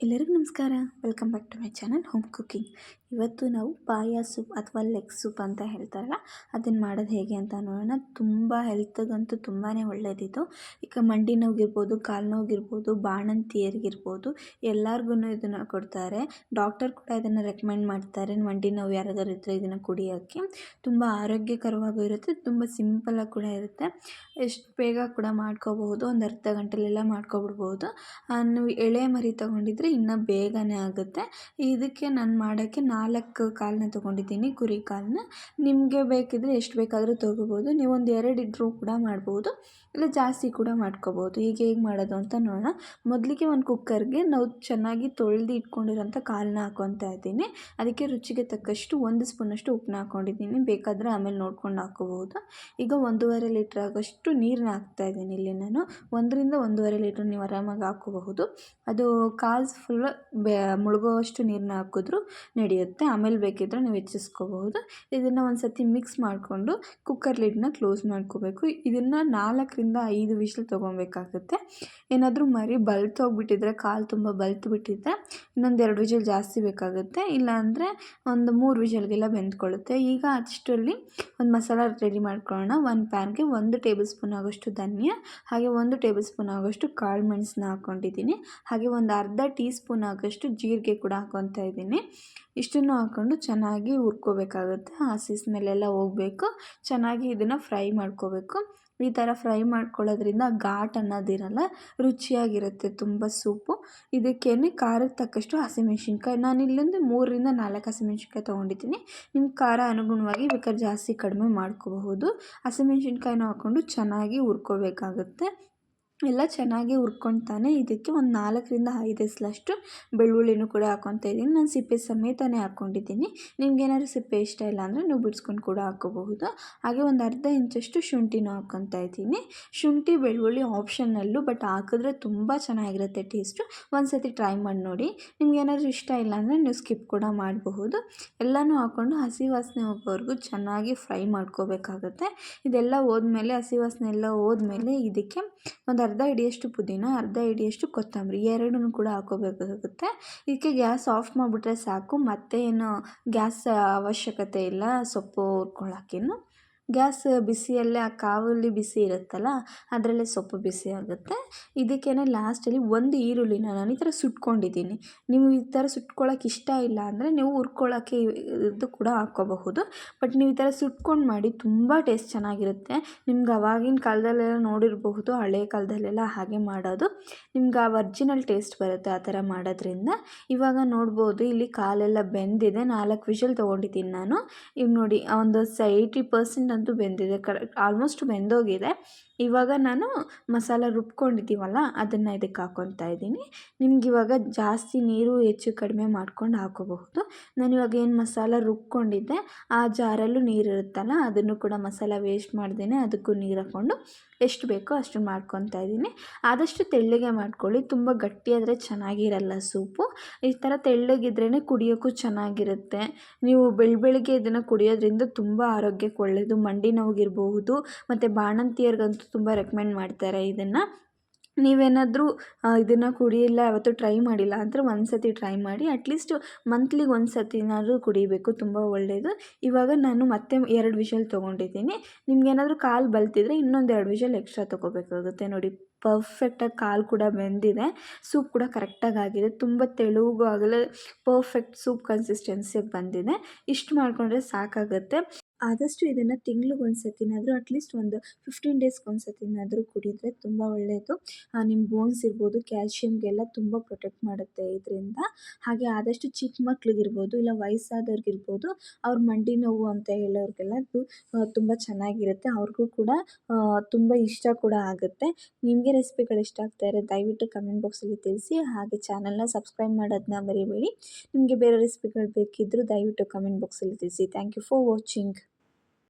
ಎಲ್ಲರಿಗೂ ನಮಸ್ಕಾರ. Welcome back to my channel home cooking. ಇವತ್ತು ನಾವು ಪಾಯ ಸೂಪ್ ಅಥವಾ ಲೆಗ್ ಸೂಪ್ ಅಂತ ಹೇಳ್ತಾರಲ್ಲ, ಅದನ್ನು ಮಾಡೋದು ಹೇಗೆ ಅಂತ ನೋಡೋಣ. ತುಂಬ ಹೆಲ್ತ್ಗಂತೂ ತುಂಬಾ ಒಳ್ಳೆಯದಿದು. ಈಗ ಮಂಡಿ ನೋವಿಗಿರ್ಬೋದು, ಕಾಲು ನೋವಿಗಿರ್ಬೋದು, ಬಾಣಂತಿಯರಿಗಿರ್ಬೋದು ಎಲ್ಲರಿಗೂ ಇದನ್ನು ಕೊಡ್ತಾರೆ. ಡಾಕ್ಟರ್ ಕೂಡ ಇದನ್ನು ರೆಕಮೆಂಡ್ ಮಾಡ್ತಾರೆ. ಮಂಡಿ ನೋವು ಯಾರಾದರೂ ಇದ್ದರೆ ಇದನ್ನು ಕುಡಿಯೋಕ್ಕೆ ತುಂಬ ಆರೋಗ್ಯಕರವಾಗೂ ಇರುತ್ತೆ, ತುಂಬ ಸಿಂಪಲಾಗಿ ಕೂಡ ಇರುತ್ತೆ. ಎಷ್ಟು ಬೇಗ ಕೂಡ ಮಾಡ್ಕೋಬಹುದು, ಒಂದು ಅರ್ಧ ಗಂಟೆಲೆಲ್ಲ ಮಾಡ್ಕೊಬಿಡ್ಬೋದು. ನೀವು ಎಳೆ ಮರಿ ತೊಗೊಂಡಿದ್ರೆ ಇನ್ನೂ ಬೇಗನೆ ಆಗುತ್ತೆ. ಇದಕ್ಕೆ ನಾನು ಮಾಡೋಕ್ಕೆ 4 ಕಾಲನ್ನ ತೊಗೊಂಡಿದ್ದೀನಿ, ಕುರಿ ಕಾಲನ್ನ. ನಿಮಗೆ ಬೇಕಿದ್ದರೆ ಎಷ್ಟು ಬೇಕಾದರೂ ತೊಗೋಬೋದು. ನೀವೊಂದು 2 ಇದ್ದರೂ ಕೂಡ ಮಾಡ್ಬೋದು, ಇಲ್ಲ ಜಾಸ್ತಿ ಕೂಡ ಮಾಡ್ಕೋಬೋದು. ಈಗ ಹೇಗೆ ಮಾಡೋದು ಅಂತ ನೋಡೋಣ. ಮೊದಲಿಗೆ ಒಂದು ಕುಕ್ಕರ್ಗೆ ನಾವು ಚೆನ್ನಾಗಿ ತೊಳೆದು ಇಟ್ಕೊಂಡಿರೋಂಥ ಕಾಲನ್ನ ಹಾಕ್ಕೊತಾ ಇದ್ದೀನಿ. ಅದಕ್ಕೆ ರುಚಿಗೆ ತಕ್ಕಷ್ಟು 1 ಸ್ಪೂನಷ್ಟು ಉಪ್ಪನ್ನ ಹಾಕ್ಕೊಂಡಿದ್ದೀನಿ. ಬೇಕಾದರೆ ಆಮೇಲೆ ನೋಡ್ಕೊಂಡು ಹಾಕ್ಕೋಬಹುದು. ಈಗ 1.5 ಲೀಟ್ರ್ ಆಗೋಷ್ಟು ನೀರನ್ನ ಹಾಕ್ತಾಯಿದ್ದೀನಿ. ಇಲ್ಲಿ ನಾನು 1ರಿಂದ 1.5 ಲೀಟ್ರ್ ನೀವು ಆರಾಮಾಗಿ ಹಾಕ್ಕೋಬಹುದು. ಅದು ಕಾಲು ಫುಲ್ ಮುಳುಗೋವಷ್ಟು ನೀರನ್ನ ಹಾಕಿದ್ರೂ ನಡೆಯುತ್ತೆ. ಆಮೇಲೆ ಬೇಕಿದ್ದರೆ ನೀವು ಹೆಚ್ಚಿಸ್ಕೋಬಹುದು. ಇದನ್ನು ಒಂದು ಸತಿ ಮಿಕ್ಸ್ ಮಾಡಿಕೊಂಡು ಕುಕ್ಕರ್ ಲಿಡ್ನ ಕ್ಲೋಸ್ ಮಾಡ್ಕೋಬೇಕು. ಇದನ್ನು 4ರಿಂದ 5 ವಿಷಲ್ ತೊಗೊಬೇಕಾಗುತ್ತೆ. ಏನಾದರೂ ಮರಿ ಬಲ್ತೋಗ್ಬಿಟ್ಟಿದ್ರೆ, ಕಾಲು ತುಂಬ ಬಲ್ತು ಬಿಟ್ಟಿದ್ರೆ ಇನ್ನೊಂದು 2 ವಿಷಲ್ ಜಾಸ್ತಿ ಬೇಕಾಗುತ್ತೆ. ಇಲ್ಲಾಂದರೆ ಒಂದು 3 ವಿಷಲ್ಗೆಲ್ಲ ಬೆಂದ್ಕೊಳ್ಳುತ್ತೆ. ಈಗ ಅಷ್ಟರಲ್ಲಿ ಒಂದು ಮಸಾಲ ರೆಡಿ ಮಾಡ್ಕೊಳ್ಳೋಣ. ಒಂದು ಪ್ಯಾನ್ಗೆ 1 ಟೇಬಲ್ ಸ್ಪೂನ್ ಆಗೋಷ್ಟು ಧನಿಯ, ಹಾಗೆ 1 ಟೇಬಲ್ ಸ್ಪೂನ್ ಆಗೋಷ್ಟು ಕಾಳು ಮೆಣಸನ್ನ ಹಾಕ್ಕೊಂಡಿದ್ದೀನಿ. ಹಾಗೆ ಒಂದು ಅರ್ಧ ಟೀ ಸ್ಪೂನ್ ಆಗೋಷ್ಟು ಜೀರಿಗೆ ಕೂಡ ಹಾಕ್ಕೊತಾ ಇದ್ದೀನಿ. ಇಷ್ಟನ್ನು ಹಾಕ್ಕೊಂಡು ಚೆನ್ನಾಗಿ ಹುರ್ಕೋಬೇಕಾಗುತ್ತೆ. ಹಸಿ ಸ್ಮೆಲ್ಲೆಲ್ಲ ಹೋಗಬೇಕು. ಚೆನ್ನಾಗಿ ಇದನ್ನು ಫ್ರೈ ಮಾಡ್ಕೋಬೇಕು. ಈ ಥರ ಫ್ರೈ ಮಾಡ್ಕೊಳ್ಳೋದ್ರಿಂದ ಘಾಟ್ ಅನ್ನೋದಿರಲ್ಲ, ರುಚಿಯಾಗಿರುತ್ತೆ ತುಂಬ ಸೂಪು. ಇದಕ್ಕೇನೆ ಖಾರಕ್ಕೆ ತಕ್ಕಷ್ಟು ಹಸಿಮೆಣ್ಸಿನ್ಕಾಯಿ, ನಾನು ಇಲ್ಲೊಂದು 3ರಿಂದ 4 ಹಸಿಮೆಣ್ಸಿನ್ಕಾಯಿ ತೊಗೊಂಡಿದ್ದೀನಿ. ನಿಮ್ಮ ಖಾರ ಅನುಗುಣವಾಗಿ ಬೇಕಾದ್ರೆ ಜಾಸ್ತಿ ಕಡಿಮೆ ಮಾಡ್ಕೋಬಹುದು. ಹಸಿಮೆಣ್ಸಿನ್ಕಾಯಿನ ಹಾಕ್ಕೊಂಡು ಚೆನ್ನಾಗಿ ಹುರ್ಕೋಬೇಕಾಗುತ್ತೆ. ಎಲ್ಲ ಚೆನ್ನಾಗಿ ಹುರ್ಕೊತಾನೆ ಇದಕ್ಕೆ ಒಂದು 4ರಿಂದ 5 ಎಸಲಷ್ಟು ಬೆಳ್ಳುಳ್ಳಿನೂ ಕೂಡ ಹಾಕ್ಕೊತಾ ಇದ್ದೀನಿ. ನಾನು ಸಿಪ್ಪೆ ಸಮೇತನೇ ಹಾಕ್ಕೊಂಡಿದ್ದೀನಿ. ನಿಮ್ಗೇನಾದ್ರು ಸಿಪ್ಪೆ ಇಷ್ಟ ಇಲ್ಲ ಅಂದರೆ ನೀವು ಬಿಡಿಸ್ಕೊಂಡು ಕೂಡ ಹಾಕ್ಕೋಬಹುದು. ಹಾಗೆ ಒಂದು ಅರ್ಧ ಇಂಚಷ್ಟು ಶುಂಠಿನೂ ಹಾಕ್ಕೊತಾ ಇದ್ದೀನಿ. ಶುಂಠಿ ಬೆಳ್ಳುಳ್ಳಿ ಆಪ್ಷನಲ್ಲು, ಬಟ್ ಹಾಕಿದ್ರೆ ತುಂಬ ಚೆನ್ನಾಗಿರುತ್ತೆ ಟೇಸ್ಟು. ಒಂದು ಸತಿ ಟ್ರೈ ಮಾಡಿ ನೋಡಿ. ನಿಮ್ಗೇನಾದರೂ ಇಷ್ಟ ಇಲ್ಲ ಅಂದರೆ ನೀವು ಸ್ಕಿಪ್ ಕೂಡ ಮಾಡಬಹುದು. ಎಲ್ಲನೂ ಹಾಕ್ಕೊಂಡು ಹಸಿ ವಾಸನೆ ಹೋಗೋವರೆಗೂ ಚೆನ್ನಾಗಿ ಫ್ರೈ ಮಾಡ್ಕೋಬೇಕಾಗುತ್ತೆ. ಇದೆಲ್ಲ ಹೋದ್ಮೇಲೆ, ಹಸಿ ವಾಸನೆ ಎಲ್ಲ ಹೋದ್ಮೇಲೆ ಇದಕ್ಕೆ ಒಂದು ಅರ್ಧ ಹಿಡಿಯಷ್ಟು ಪುದೀನ, ಅರ್ಧ ಹಿಡಿಯಷ್ಟು ಕೊತ್ತಂಬರಿ, ಎರಡನ್ನೂ ಕೂಡ ಹಾಕ್ಕೋಬೇಕಾಗುತ್ತೆ. ಇದಕ್ಕೆ ಗ್ಯಾಸ್ ಆಫ್ ಮಾಡಿಬಿಟ್ರೆ ಸಾಕು, ಮತ್ತೆ ಏನು ಗ್ಯಾಸ್ ಅವಶ್ಯಕತೆ ಇಲ್ಲ ಸೊಪ್ಪು ಹುರ್ಕೊಳ್ಳೋಕ್ಕೇನು. ಗ್ಯಾಸ್ ಬಿಸಿಯಲ್ಲೇ, ಆ ಕಾವಲಿ ಬಿಸಿ ಇರುತ್ತಲ್ಲ ಅದರಲ್ಲೇ ಸೊಪ್ಪು ಬಿಸಿ ಆಗುತ್ತೆ. ಇದಕ್ಕೇನೆ ಲಾಸ್ಟಲ್ಲಿ 1 ಈರುಳ್ಳಿನ ನಾನು ಈ ಥರ ಸುಟ್ಕೊಂಡಿದ್ದೀನಿ. ನೀವು ಈ ಥರ ಸುಟ್ಕೊಳ್ಳೋಕೆ ಇಷ್ಟ ಇಲ್ಲ ಅಂದರೆ ನೀವು ಹುರ್ಕೊಳ್ಳೋಕ್ಕೆ ಇದು ಕೂಡ ಹಾಕ್ಕೋಬಹುದು. ಬಟ್ ನೀವು ಈ ಥರ ಸುಟ್ಕೊಂಡು ಮಾಡಿ ತುಂಬ ಟೇಸ್ಟ್ ಚೆನ್ನಾಗಿರುತ್ತೆ. ನಿಮ್ಗೆ ಅವಾಗಿನ ಕಾಲದಲ್ಲೆಲ್ಲ ನೋಡಿರಬಹುದು, ಹಳೆ ಕಾಲದಲ್ಲೆಲ್ಲ ಹಾಗೆ ಮಾಡೋದು. ನಿಮ್ಗೆ ಆ ಒರ್ಜಿನಲ್ ಟೇಸ್ಟ್ ಬರುತ್ತೆ ಆ ಥರ ಮಾಡೋದ್ರಿಂದ. ಇವಾಗ ನೋಡ್ಬೋದು ಇಲ್ಲಿ ಕಾಲೆಲ್ಲ ಬೆಂದಿದೆ. 4 ವಿಷಲ್ ತೊಗೊಂಡಿದ್ದೀನಿ ನಾನು. ಈಗ ನೋಡಿ ಒಂದು 80% ಅಂತೂ ಬೆಂದಿದೆ, ಆಲ್ಮೋಸ್ಟ್ ಬೆಂದೋಗಿದೆ. ಇವಾಗ ನಾನು ಮಸಾಲ ರುಬ್ಕೊಂಡಿದ್ದೀವಲ್ಲ ಅದನ್ನು ಇದಕ್ಕೆ ಹಾಕ್ಕೊತಾ ಇದ್ದೀನಿ. ನಿಮ್ಗೆ ಇವಾಗ ಜಾಸ್ತಿ ನೀರು ಹೆಚ್ಚು ಕಡಿಮೆ ಮಾಡ್ಕೊಂಡು ಹಾಕ್ಕೋಬಹುದು. ನಾನು ಇವಾಗ ಏನು ಮಸಾಲ ರುಬ್ಕೊಂಡಿದ್ದೆ ಆ ಜಾರಲ್ಲೂ ನೀರಿರುತ್ತಲ್ಲ, ಅದನ್ನು ಕೂಡ ಮಸಾಲ ವೇಸ್ಟ್ ಮಾಡ್ದೇನೆ ಅದಕ್ಕೂ ನೀರು ಹಾಕ್ಕೊಂಡು ಎಷ್ಟು ಬೇಕೋ ಅಷ್ಟು ಮಾಡ್ಕೊತಾ ಇದ್ದೀನಿ. ಆದಷ್ಟು ತೆಳ್ಳಗೆ ಮಾಡ್ಕೊಳ್ಳಿ, ತುಂಬ ಗಟ್ಟಿಯಾದರೆ ಚೆನ್ನಾಗಿರಲ್ಲ ಸೂಪು. ಈ ಥರ ತೆಳ್ಳಗಿದ್ರೇ ಕುಡಿಯೋಕ್ಕೂ ಚೆನ್ನಾಗಿರುತ್ತೆ. ನೀವು ಬೆಳಗ್ಗೆ ಇದನ್ನು ಕುಡಿಯೋದ್ರಿಂದ ತುಂಬ ಆರೋಗ್ಯಕ್ಕೆ ಒಳ್ಳೆಯದು. ಮಂಡಿ ನೋವಿಗಿರಬಹುದು, ಮತ್ತು ಬಾಣಂತಿಯರಿಗಂತೂ ತುಂಬ ರೆಕಮೆಂಡ್ ಮಾಡ್ತಾರೆ ಇದನ್ನು. ನೀವೇನಾದರೂ ಇದನ್ನು ಕುಡಿಯಿಲ್ಲ, ಯಾವತ್ತೂ ಟ್ರೈ ಮಾಡಿಲ್ಲ ಅಂದರೆ ಒಂದು ಸತಿ ಟ್ರೈ ಮಾಡಿ. ಅಟ್ಲೀಸ್ಟ್ ಮಂತ್ಲಿಗೆ 1 ಸತಿನಾದರೂ ಕುಡಿಬೇಕು, ತುಂಬ ಒಳ್ಳೆಯದು. ಇವಾಗ ನಾನು ಮತ್ತೆ 2 ವಿಷಲ್ ತೊಗೊಂಡಿದ್ದೀನಿ. ನಿಮ್ಗೇನಾದರೂ ಕಾಲು ಬಲ್ತಿದ್ರೆ ಇನ್ನೊಂದು 2 ವಿಷಲ್ ಎಕ್ಸ್ಟ್ರಾ ತೊಗೋಬೇಕಾಗುತ್ತೆ. ನೋಡಿ ಪರ್ಫೆಕ್ಟಾಗಿ ಕಾಲು ಕೂಡ ಬೆಂದಿದೆ, ಸೂಪ್ ಕೂಡ ಕರೆಕ್ಟಾಗಿ ಆಗಿದೆ, ತುಂಬ ತೆಳುಗೂ ಆಗಲ್ಲ, ಪರ್ಫೆಕ್ಟ್ ಸೂಪ್ ಕನ್ಸಿಸ್ಟೆನ್ಸಿಗೆ ಬಂದಿದೆ. ಇಷ್ಟು ಮಾಡಿಕೊಂಡ್ರೆ ಸಾಕಾಗುತ್ತೆ. ಆದಷ್ಟು ಇದನ್ನು ತಿಂಗ್ಳಿಗೊಂದು ಸತಿನಾದರೂ, ಅಟ್ಲೀಸ್ಟ್ ಒಂದು 15 ಡೇಸ್ಗೆ ಸತಿನಾದರೂ ಕುಡಿದ್ರೆ ತುಂಬ ಒಳ್ಳೆಯದು. ನಿಮ್ಮ ಬೋನ್ಸ್ ಇರ್ಬೋದು, ಕ್ಯಾಲ್ಶಿಯಮ್ಗೆಲ್ಲ ತುಂಬ ಪ್ರೊಟೆಕ್ಟ್ ಮಾಡುತ್ತೆ ಇದರಿಂದ. ಹಾಗೆ ಆದಷ್ಟು ಚಿಕ್ಕ ಮಕ್ಳಿಗಿರ್ಬೋದು, ಇಲ್ಲ ವಯಸ್ಸಾದವ್ರಿಗಿರ್ಬೋದು, ಅವ್ರ ಮಂಡಿ ನೋವು ಅಂತ ಹೇಳೋರಿಗೆಲ್ಲ ಇದು ತುಂಬ ಚೆನ್ನಾಗಿರುತ್ತೆ. ಅವ್ರಿಗೂ ಕೂಡ ತುಂಬ ಇಷ್ಟ ಕೂಡ ಆಗುತ್ತೆ. ನಿಮಗೆ ರೆಸಿಪಿಗಳು ಇಷ್ಟ ಆಗ್ತಾಯಿದ್ರೆ ದಯವಿಟ್ಟು ಕಮೆಂಟ್ ಬಾಕ್ಸಲ್ಲಿ ತಿಳಿಸಿ. ಹಾಗೆ ಚಾನಲ್ನ ಸಬ್ಸ್ಕ್ರೈಬ್ ಮಾಡೋದನ್ನ ಮರಿಬೇಡಿ. ನಿಮಗೆ ಬೇರೆ ರೆಸಿಪಿಗಳು ಬೇಕಿದ್ದರೂ ದಯವಿಟ್ಟು ಕಮೆಂಟ್ ಬಾಕ್ಸಲ್ಲಿ ತಿಳಿಸಿ. Thank you for watching.